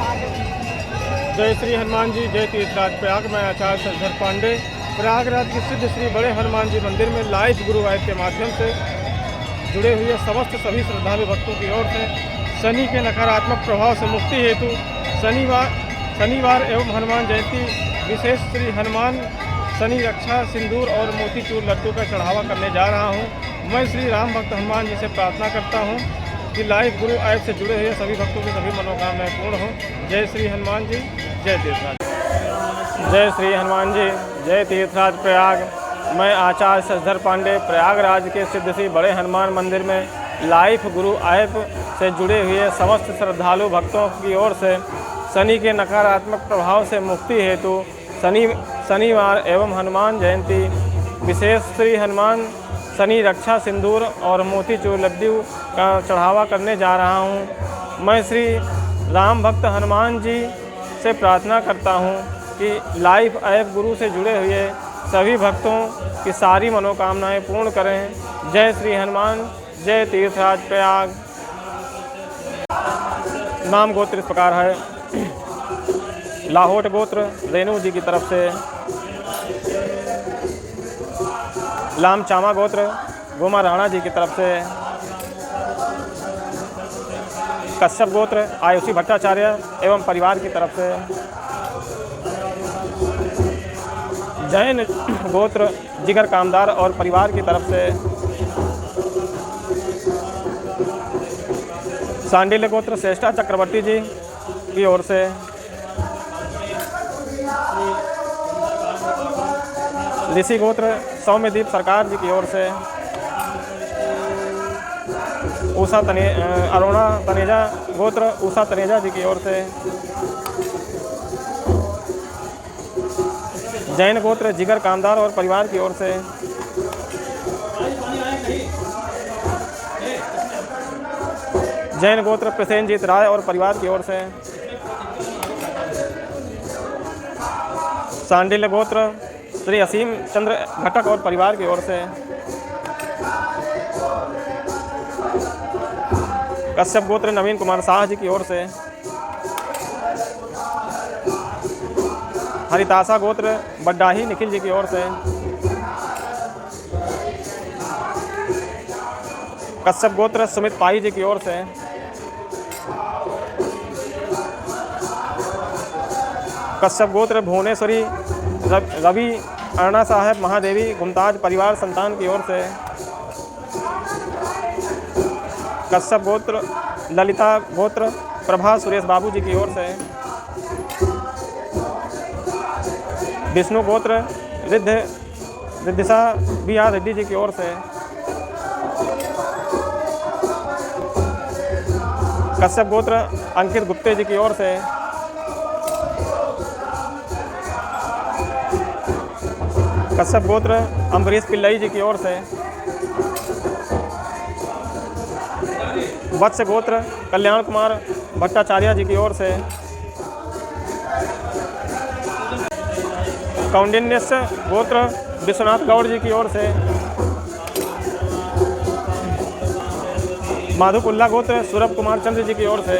जय श्री हनुमान जी, जय तीर्थराज प्रयाग। मैं आचार्य शशिधर पांडे प्रयागराज के सिद्ध श्री बड़े हनुमान जी मंदिर में लाइव गुरु ऐप के माध्यम से जुड़े हुए समस्त सभी श्रद्धालु भक्तों की ओर से शनि के नकारात्मक प्रभाव से मुक्ति हेतु शनिवार एवं हनुमान जयंती विशेष श्री हनुमान शनि रक्षा सिंदूर और मोतीचूर लड्डू का चढ़ावा करने जा रहा हूं। मैं श्री राम भक्त हनुमान जी से प्रार्थना करता हूं कि लाइव गुरु ऐप से जुड़े हुए सभी भक्तों की सभी मनोकामनाएं पूर्ण हों। जय श्री हनुमान जी, जय तीर्थराज। जय श्री हनुमान जी, जय तीर्थराज प्रयाग। मैं आचार्य शशिधर पांडे प्रयागराज के सिद्ध श्री बड़े हनुमान मंदिर में लाइव गुरु ऐप से जुड़े हुए समस्त श्रद्धालु भक्तों की ओर से शनि के नकारात्मक प्रभाव से मुक्ति हेतु शनिवार एवं हनुमान जयंती विशेष श्री हनुमान शनि रक्षा सिंदूर और मोतीचूर लड्डू का चढ़ावा करने जा रहा हूँ। मैं श्री राम भक्त हनुमान जी से प्रार्थना करता हूँ कि लाइव ऐप गुरु से जुड़े हुए सभी भक्तों की सारी मनोकामनाएं पूर्ण करें। जय श्री हनुमान, जय तीर्थराज प्रयाग। नाम गोत्र इस प्रकार है। लाहौट गोत्र रेणु जी की तरफ से, लाम चामा गोत्र गोमा राणा जी की तरफ से, कश्यप गोत्र आयुषी भट्टाचार्य एवं परिवार की तरफ से, जैन गोत्र जिगर कामदार और परिवार की तरफ से, सांडिल्य गोत्र श्रेष्ठा चक्रवर्ती जी की ओर से, ऋषि गोत्र सौम्यदीप सरकार जी की ओर से, अरुणा तनेजा गोत्र उषा तनेजा जी की ओर से, जैन गोत्र जिगर कामदार और परिवार की ओर से, जैन गोत्र प्रसेनजीत राय और परिवार की ओर से, सांडिल्य गोत्र श्री असीम चंद्र घटक और परिवार की ओर से, कश्यप गोत्र नवीन कुमार शाह जी की ओर से, हरितासा गोत्र बड्डाही निखिल जी की ओर से, कश्यप गोत्र सुमित पाई जी की ओर से, कश्यप गोत्र भुवनेश्वरी रवि अरुणा साहब महादेवी गुमताज परिवार संतान की ओर से, कश्यप गोत्र ललिता गोत्र प्रभा सुरेश बाबू जी की ओर से, विष्णु गोत्र रिद्धिशा बी आर रेड्डी जी की ओर से, कश्यप गोत्र अंकित गुप्ते जी की ओर से, कश्यप गोत्र अम्बरीश पिल्लई जी की ओर से, वत्स गोत्र कल्याण कुमार भट्टाचार्य जी की ओर से, कौंडिन्यस्य गोत्र विश्वनाथ गौड़ जी की ओर से, माधुपुल्ला गोत्र सूरभ कुमार चंद्र जी की ओर से,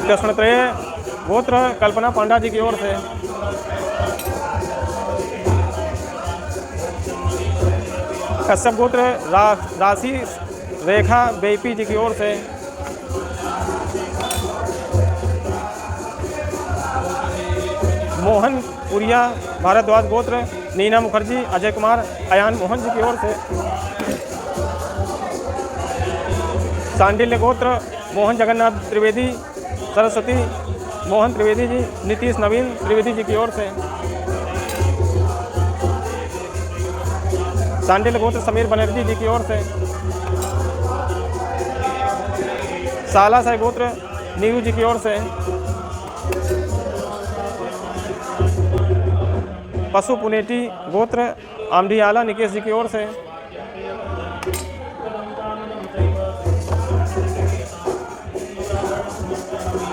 कृष्णत्रय गोत्र कल्पना पांडा जी की ओर से, कश्यप गोत्र राशि रेखा बेपी जी की ओर से, मोहन पुरिया भारद्वाज गोत्र नीना मुखर्जी अजय कुमार अयान मोहन जी की ओर से, सांडिल्य गोत्र मोहन जगन्नाथ त्रिवेदी सरस्वती मोहन त्रिवेदी जी नीतीश नवीन त्रिवेदी जी की ओर से, सांडिल्य गोत्र समीर बनर्जी जी की ओर से, साला साई गोत्र नीरू जी की ओर से, पशु पुनेटी गोत्र आमडीआला निकेश जी की ओर से,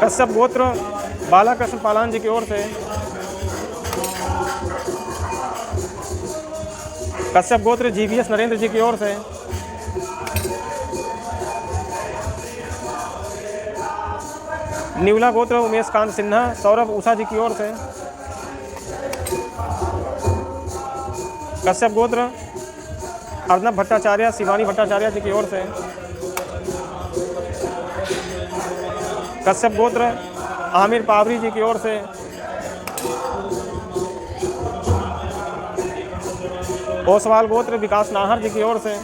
कश्यप गोत्र बालाकृष्ण पालान जी की ओर से, कश्यप गोत्र जीवीएस नरेंद्र जी की ओर से, न्यूला गोत्र उमेश कांत सिन्हा सौरभ उषा जी की ओर से। कश्यप गोत्र अर्नब भट्टाचार्य शिवानी भट्टाचार्य जी की ओर से। कश्यप गोत्र आमिर पावरी जी की ओर से। ओसवाल गोत्र विकास नाहर जी की ओर से।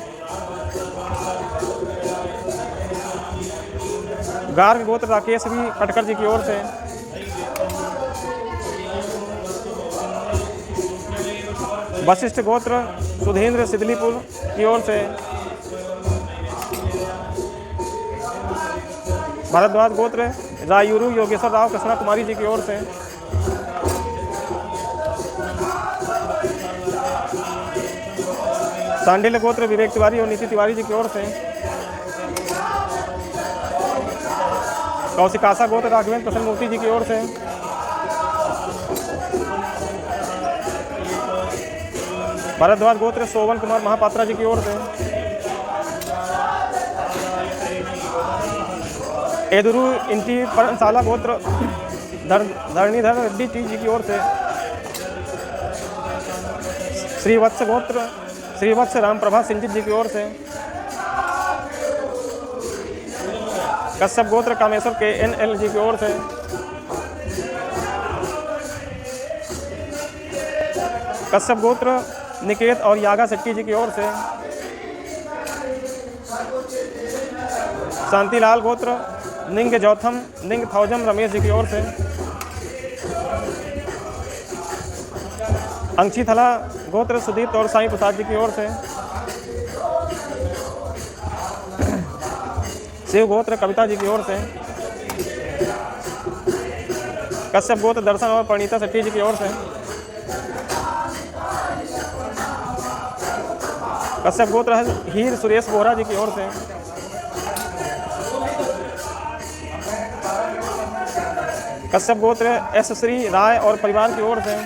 गार्ग गोत्र राकेश भी कटकर जी की ओर से। वशिष्ठ गोत्र सुधींद्र सिदलीपुर की ओर से। भारद्वाज गोत्र रायूरू योगेश्वर राव कृष्णा कुमारी जी की ओर से। सांडिल्य गोत्र विवेक तिवारी और नीति तिवारी जी की ओर से। कौशिकासा गोत्र राघवेंद्र प्रसन्न मूर्ति जी की ओर से। भारद्वाज गोत्र सोवन कुमार महापात्रा जी की ओर से। एदुरु इंटी पर्णशाला गोत्र धरणीधर रेड्डी जी की ओर से। श्रीवत्स गोत्र श्रीवत्स राम प्रभा सिंह जी की ओर से। कश्यप गोत्र कामेश्वर के NL जी की ओर से। कश्यप गोत्र निकेत और यागा शेट्टी जी की ओर से। शांतिलाल गोत्र निंग जौथम निंग थौजम रमेश जी की ओर से। अंक्षीथला गोत्र सुदीप और साईं प्रसाद जी की ओर से। शिव गोत्र कविता जी की ओर से। कश्यप गोत्र दर्शन और परिणीता शेट्टी जी की ओर से। कश्यप गोत्र हीर सुरेश बोहरा जी की ओर से। कश्यप गोत्र S श्री राय और परिवार की ओर से।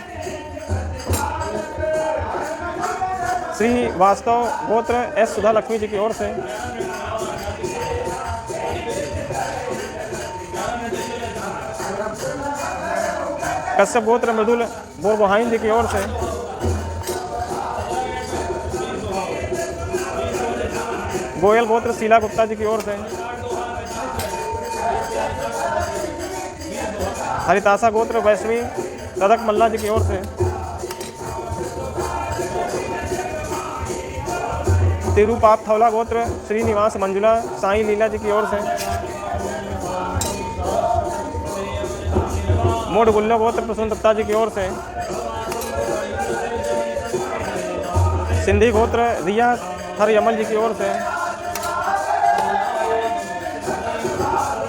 श्री वास्तव गोत्र S सुधा लक्ष्मी जी की ओर से। कश्यप गोत्र मृदुल बोरगोहाइन जी की ओर से। गोयल गोत्र शीला गुप्ता जी की ओर से। हरितासा गोत्र वैष्णवी सदक मल्ला जी की ओर से। तिरुपाप थौला गोत्र श्रीनिवास मंजुला साईं लीला जी की ओर से। मोड गुल्लो गोत्र प्रसून दत्ता जी की ओर से। सिंधी गोत्र रिया हर यमल जी की ओर से।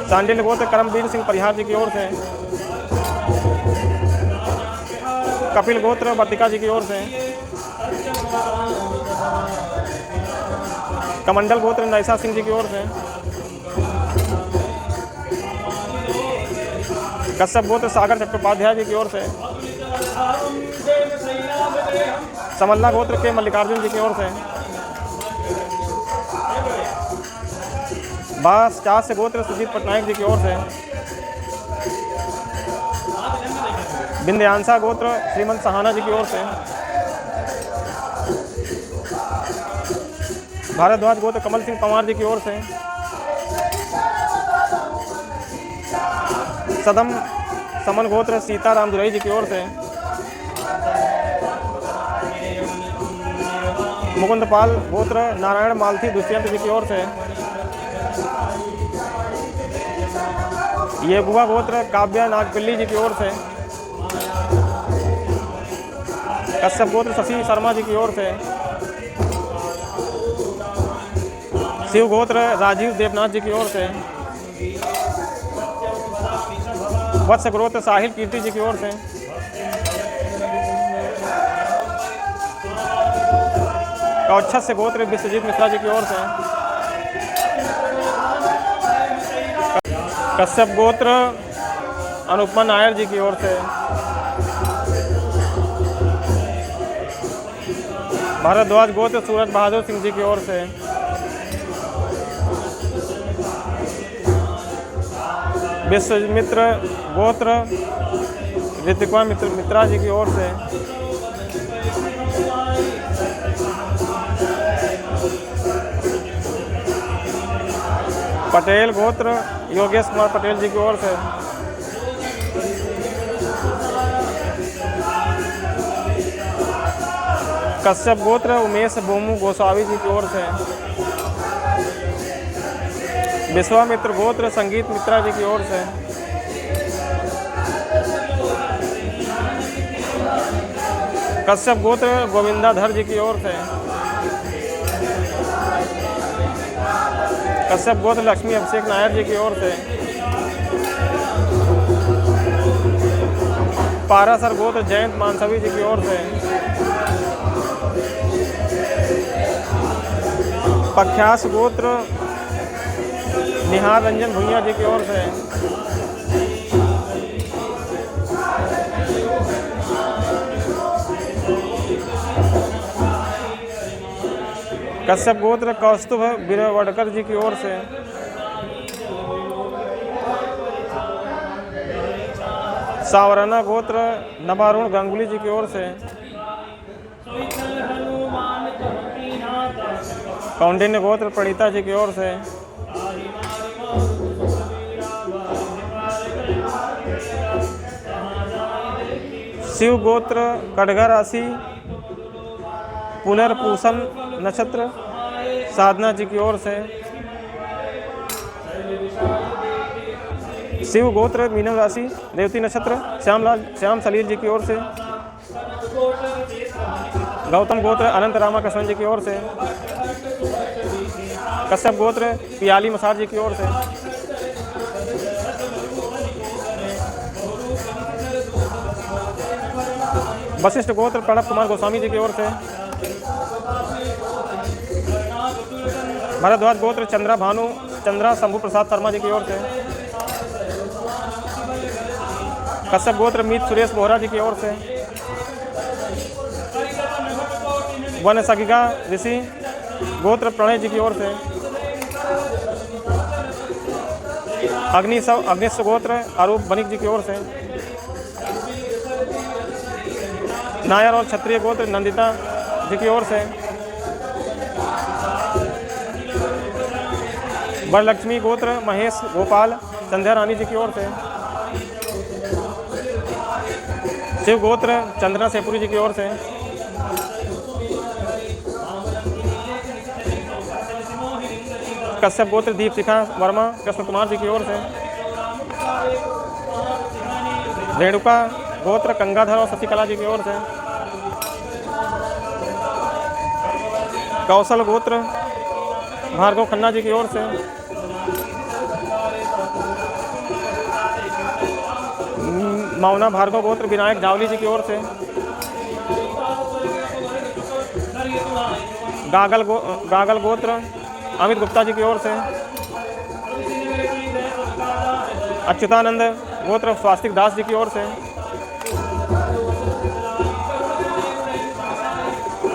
सांडिल्य गोत्र करमवीर सिंह परिहार जी की ओर से। कपिल गोत्र वर्तिका जी की ओर से। कमंडल गोत्र नैसा सिंह जी की ओर से। कश्यप गोत्र सागर चट्टोपाध्याय जी की ओर से। समल्ला गोत्र के मल्लिकार्जुन जी की ओर से। बास चास गोत्र सुजीत पटनायक जी की ओर से। विंध्यांसा गोत्र श्रीमंत सहाना जी की ओर से। भारद्वाज गोत्र कमल सिंह पंवार जी की ओर से। सदम समन गोत्र सीताराम दुरई जी की ओर से। मुकुंदपाल गोत्र नारायण मालथी दुष्यंत जी की ओर से। ये बुआ गोत्र काव्या नागपिल्ली जी की ओर से। कश्यप गोत्र शशि शर्मा जी की ओर से। शिव गोत्र राजीव देवनाथ जी की ओर से। वत्स गोत्र साहिल कीर्ति जी की ओर से। कौच्छस्य गोत्र विश्वजीत मिश्रा जी की ओर से। कश्यप गोत्र अनुपमा नायर जी की ओर से। भारद्वाज गोत्र सूरज बहादुर सिंह जी की ओर से। विश्वामित्र गोत्र ऋतिका मित्रा जी की ओर से। पटेल गोत्र योगेश कुमार पटेल जी की ओर से। कश्यप गोत्र उमेश बोमू गोस्वामी जी की ओर से। विश्वामित्र गोत्र संगीत मित्रा जी की ओर से। कश्यप गोत्र गोविंदाधर जी की ओर से। कश्यप गोत्र लक्ष्मी अभिषेक नायर जी की ओर से। पारासर गोत्र जयंत मानसवी जी की ओर से। पख्यास गोत्र निहार रंजन भुइया जी की ओर से। कश्यप गोत्र कौस्तुभ बिरवड़कर जी की ओर से। सावरना गोत्र नवारुण गांगुली जी की ओर से। कौंडिन्य गोत्र प्रणीता जी की ओर से। शिव गोत्र खड्गा राशि पुनर्पूषम नक्षत्र साधना जी की ओर से। शिव गोत्र मीनम राशि रेवती नक्षत्र श्याम सलील जी की ओर से। गौतम गोत्र अनंत रामा कृष्ण जी की ओर से। कश्यप गोत्र पियाली मसार जी की ओर से। वशिष्ठ गोत्र प्रणव कुमार गोस्वामी जी की ओर से। भरद्वाज गोत्र चंद्रा शंभु प्रसाद शर्मा जी की ओर से। कश्यप गोत्र मीत सुरेश बोहरा जी की ओर से। वन सगिगा ऋषि गोत्र प्रणय जी की ओर से। अग्निश गोत्र आरूप बनिक जी की ओर से। नायर और क्षत्रिय गोत्र नंदिता जी की ओर से। वरलक्ष्मी गोत्र महेश गोपाल संध्या रानी जी की ओर से। शिव गोत्र चंद्रना सेपुरी जी की ओर से। कश्यप गोत्र दीप शिखा वर्मा कृष्ण कुमार जी की ओर से। रेणुका गोत्र गंगाधर और शशिकला जी की ओर से। कौशल गोत्र भार्गव खन्ना जी की ओर से। मौना भार्गव गोत्र विनायक जावली जी की ओर से। गागल गोत्र अमित गुप्ता जी की ओर से। अच्युतानंद गोत्र स्वास्तिक दास जी की ओर से।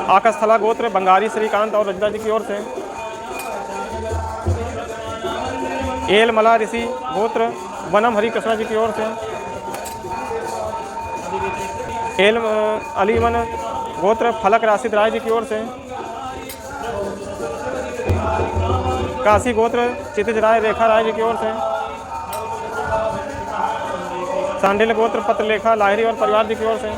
आकाशथला गोत्र बंगारी श्रीकांत और रजदा जी की ओर से। एलमला ऋषि गोत्र वनम हरि कृष्णा जी की ओर से। अलीमन गोत्र फलक राशिद राय जी की ओर से। काशी गोत्र क्षितिज राय रेखा राय जी की ओर से। सांडिल गोत्र पत्रलेखा लाहिरी और परिवार जी की ओर से।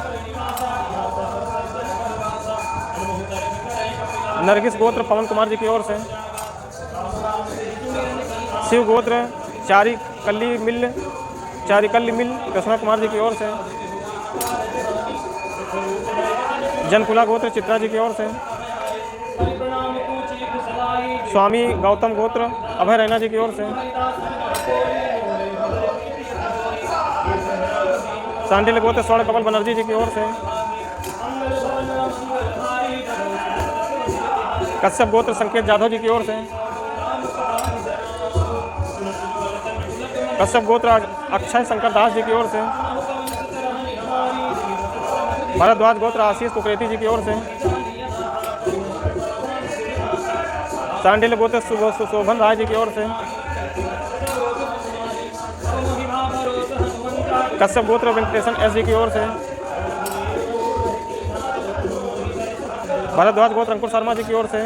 नरगिस गोत्र पवन कुमार जी की ओर से। शिव गोत्र चारिकल्ली मिल कृष्णा कुमार जी की ओर से। जनकुला गोत्र चित्रा जी की ओर से। स्वामी गौतम गोत्र अभय रैना जी की ओर से। सांडिल गोत्र स्वर्ण कमल बनर्जी जी की ओर से। कश्यप गोत्र संकेत जाधव जी की ओर से। कश्यप गोत्र अक्षय शंकर दास जी की ओर से। भरद्वाज गोत्र आशीष कुकरेती जी की ओर से। सांडिल गोत्र शोभन राय जी की ओर से। कश्यप गोत्र वेंकटेशन एस जी की ओर से, भारद्वाज गोत्र अंकुर शर्मा जी की ओर से,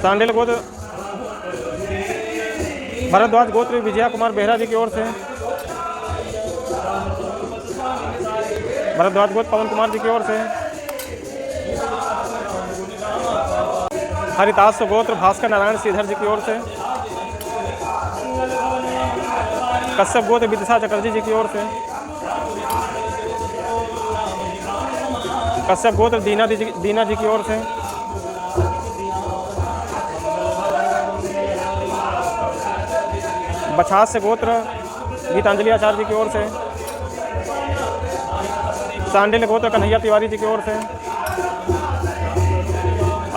सांडेल गोत्र भारद्वाज गोत्र विजया कुमार बेहरा जी की ओर से, भारद्वाज गोत्र पवन कुमार जी की ओर से, हरितास गोत्र भास्कर नारायण श्रीधर जी की ओर से, कश्यप गोत्र विदिशा चटर्जी जी की ओर से, कश्यप गोत्र दीना जी की ओर से, बछास गोत्र गीतांजलि आचार्य जी की ओर से, सांडेल गोत्र कन्हैया तिवारी जी की ओर से,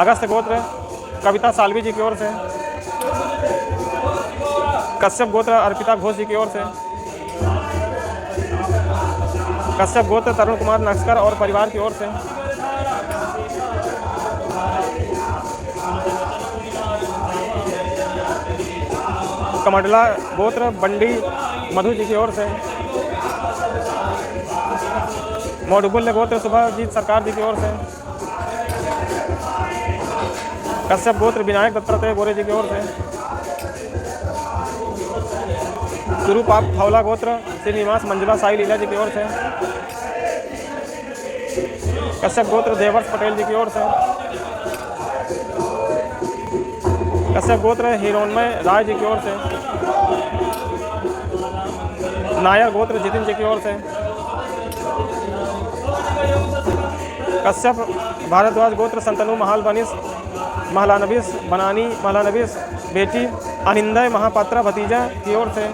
अगस्त गोत्र कविता सालवी जी की ओर से, कश्यप गोत्र अर्पिता घोष जी की ओर से, कश्यप गोत्र तरुण कुमार नक्सकर और परिवार की ओर से, कमंडला गोत्र बंडी मधु जी की ओर से, मौडुबुल्य गोत्र सुभाजीत सरकार जी की ओर से, कश्यप गोत्र विनायक दत्तात्रेय गोरे जी की ओर से, गुरुपाप थौला गोत्र श्रीनिवास मंजुला साई लीला जी की ओर से, कश्यप गोत्र देवर्ष पटेल जी की ओर से, कश्यप गोत्र हिरोन्मय राय जी की ओर से, नायर गोत्र जितिन जी की ओर से, कश्यप भारद्वाज गोत्र संतनु महालानबिस बनानी महालानबिस बेटी अनिंदय महापात्रा भतीजा की ओर से,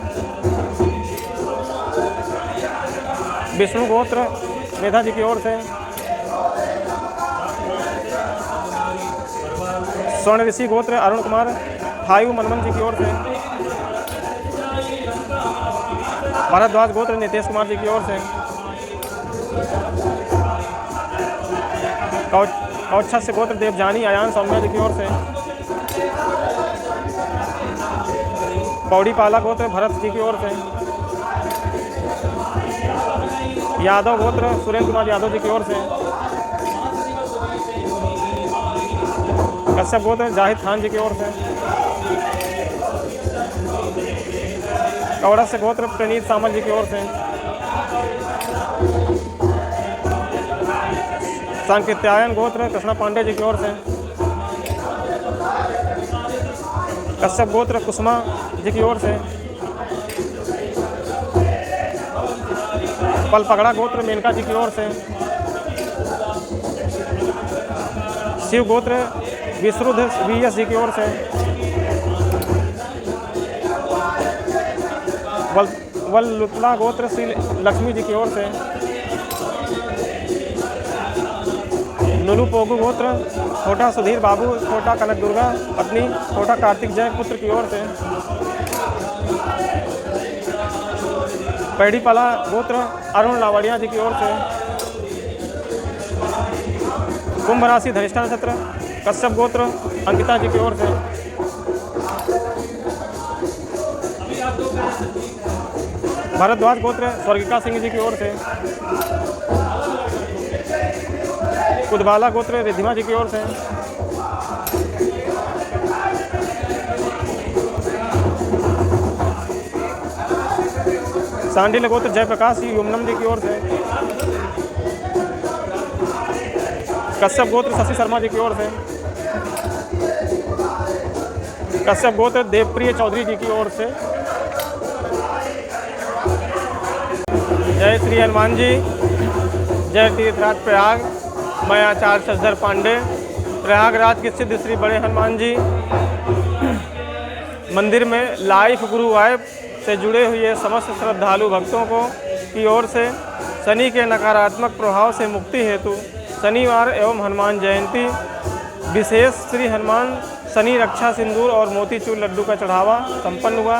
विष्णु गोत्र मेधा जी की ओर से, स्वर्ण ऋषि गोत्र अरुण कुमार थायू मनमन जी की ओर से, भारद्वाज गोत्र नितेश कुमार जी की ओर से, कौच्छस्य गोत्र देवजानी अयान सौम्या जी की ओर से, पौड़ी पाला गोत्र भरत जी की ओर से, यादव गोत्र सुरेंद्र कुमार यादव जी की ओर से, कश्यप गोत्र जाहिद खान जी की ओर से, कौड़स्य गोत्र प्रणीत सामल जी की ओर से, सांकृत्यायन गोत्र कृष्णा पांडे जी की ओर से, कश्यप गोत्र कुसुमा जी की ओर से, पलपगड़ा गोत्र मेनका जी की ओर से, शिव गोत्र विश्रुद्ध VS जी की ओर से, वल्लुतला गोत्र श्री लक्ष्मी जी की ओर से, नुलू पोगू गोत्र छोटा सुधीर बाबू छोटा कनक दुर्गा पत्नी छोटा कार्तिक जय पुत्र की ओर से, पैड़ीपाला गोत्र अरुण लावड़िया जी की ओर से, कुंभ राशि धनिष्ठा नक्षत्र कश्यप गोत्र अंकिता जी की ओर से, भारद्वाज गोत्र स्वर्गिका सिंह जी की ओर से, कुदबाला गोत्र रिद्धिमा जी की ओर से, सांडिल गोत्र जयप्रकाश युमनम जी की ओर से, कश्यप गोत्र शशि शर्मा जी की ओर से, कश्यप गोत्र देवप्रिय चौधरी जी की ओर से। जय श्री हनुमान जी, जय तीर्थराज प्रयाग। मैं आचार्य शशधर पांडे, प्रयागराज के सिद्ध श्री बड़े हनुमान जी मंदिर में लाइफ गुरु ऐप से जुड़े हुए समस्त श्रद्धालु भक्तों को की ओर से शनि के नकारात्मक प्रभाव से मुक्ति हेतु शनिवार एवं हनुमान जयंती विशेष श्री हनुमान शनि रक्षा सिंदूर और मोतीचूर लड्डू का चढ़ावा संपन्न हुआ।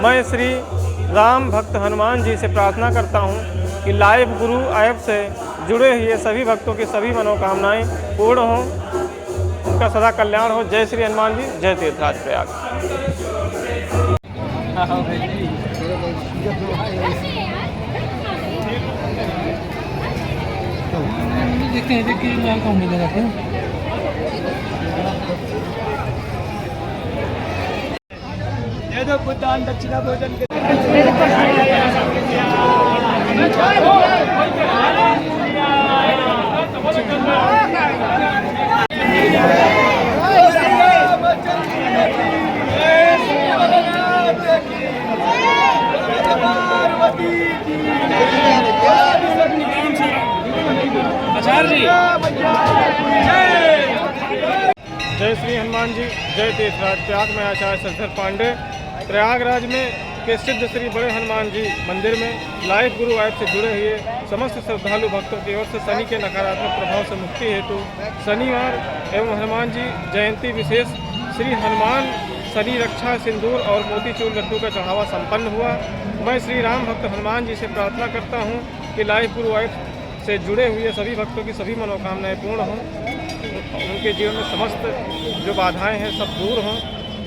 मैं श्री राम भक्त हनुमान जी से प्रार्थना करता हूं कि लाइव गुरु ऐप से जुड़े हुए सभी भक्तों की सभी मनोकामनाएं पूर्ण हों, उनका सदा कल्याण हो। जय श्री हनुमान जी, जय तीर्थराज प्रयाग। देखते हैं देखिए मैं कौन मिलेगा फिर दे दो दान दक्षिणा भोजन के जय श्री हनुमान जी, जय तीर्थराज। प्रयाग में आचार्य शशधर पांडे प्रयागराज में के सिद्ध श्री बड़े हनुमान जी मंदिर में लाइव गुरु ऐप से जुड़े हुए समस्त श्रद्धालु भक्तों की ओर से शनि के नकारात्मक प्रभाव से मुक्ति हेतु शनिवार एवं हनुमान जी जयंती विशेष श्री हनुमान शनि रक्षा सिंदूर और मोतीचूर लड्डू का चढ़ावा संपन्न हुआ। मैं श्री राम भक्त हनुमान जी से प्रार्थना करता हूँ कि लाइव गुरु ऐप से जुड़े हुए सभी भक्तों की सभी मनोकामनाएं पूर्ण हों, उनके जीवन में समस्त जो बाधाएं हैं सब दूर हों।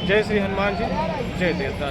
जय श्री हनुमान जी, जय देवता।